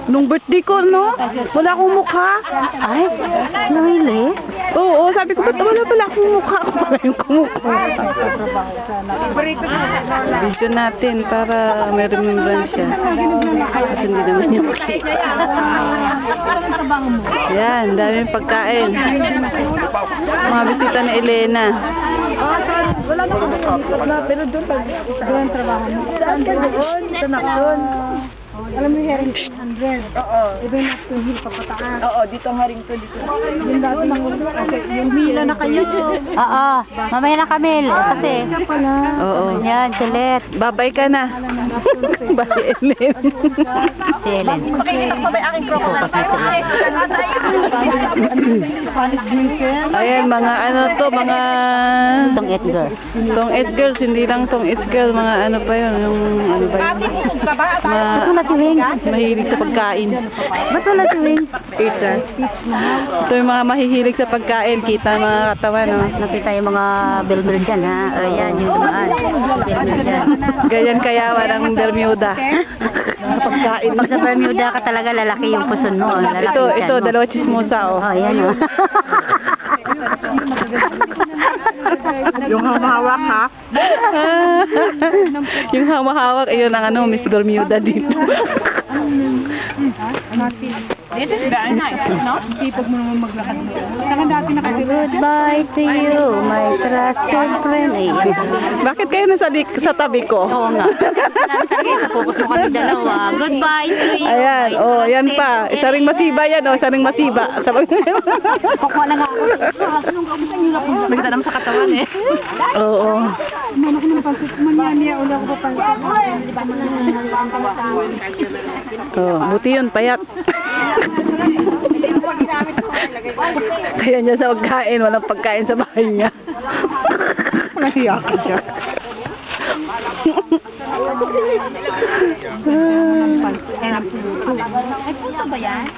Nung birthday ko, no? Wala akong mukha. Ay, really? Oo, sabi ko, ba't wala pala akong mukha? Ako pala yung kumukha. Video natin para may remembrance siya. Kasi hindi naman yung cake. Yan, daming pagkain. Mga bisita ni Elena. Wala na wala, pero doon trabaho mo. Saan ka doon? Sa Nakon. Alam mo yung Harrington 100? Oo. Iba yung Nakon Hill papataas. Oo, dito ang Harrington dito. Yung dati ng yung Mila na kayo. Oo, mamaya na kami. Kasi, Oo. yan, si Let. Babay ka na. Bye, Ellen. Si Ellen. Ayan, mga ano to, mga Tong Edgar. Tong It Girls, hindi lang Tong It Girl, mga ano pa yun, yung ano ba yun? Ba't wala si Wing? Mahilig sa pagkain. Ba't wala si Wing? Kita. Ito yung mga mahihilig sa pagkain, kita mga katawan, no? Nakita yung mga billboard dyan, ha? Ayan, yung dumaan. Billboard dyan. Ganyan kaya walang Bermuda. Pagkain. Pag sa Bermuda ka talaga, lalaki yung puson mo. Lalaki Ito, yung ito, tiyan mo. dalawa chismosa, oh. Oh, ayan, oh. Yung hamahawak ha? Yung hawak-hawak, ayun ang ano, Miss Bermuda dito. This is very nice, no? Sipag mo naman maglakad mo. Saka dati Goodbye to you, my trusted friend. Ayan. Bakit kayo nasa sa tabi ko? Oo nga. Sinabi sa akin, focus mo kami dalawa. Goodbye to you. Ayan, my oh, yan trusted pa. friend. Isa ring masiba yan, oh, isa ring masiba. Kukuha na nga ako. Magkita naman sa katawan eh. Oo. Mano ko ng pansit. Manyaniya ulit ako pa pansit. Oh, buti yun, payat. Kaya niya sa pagkain, walang pagkain sa bahay niya. Nasiyakan siya.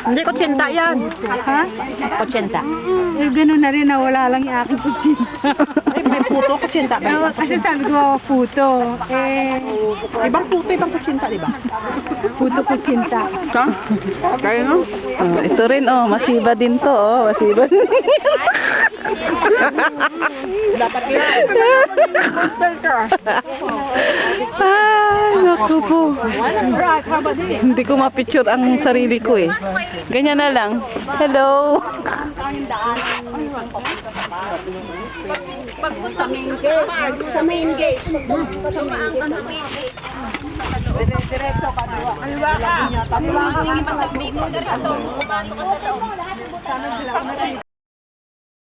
Hindi, kutsinta yan. Ha? Kutsinta. Eh, gano'n na rin na wala lang yung aking kutsinta. May puto, kutsinta ba? Kasi sabi ko, puto. Ibang puto, ibang kutsinta, di ba? Puto kutsinta. Kaya no? Oh, ito rin, oh, masiba din to, oh, masiba. Dapat yan. Ay, naku po. Hindi ko mapicture ang sarili ko eh. Ganyan na lang. Hello. Sa main gate. Diretso ka doon. Kaliwa ka. Kaliwa ka.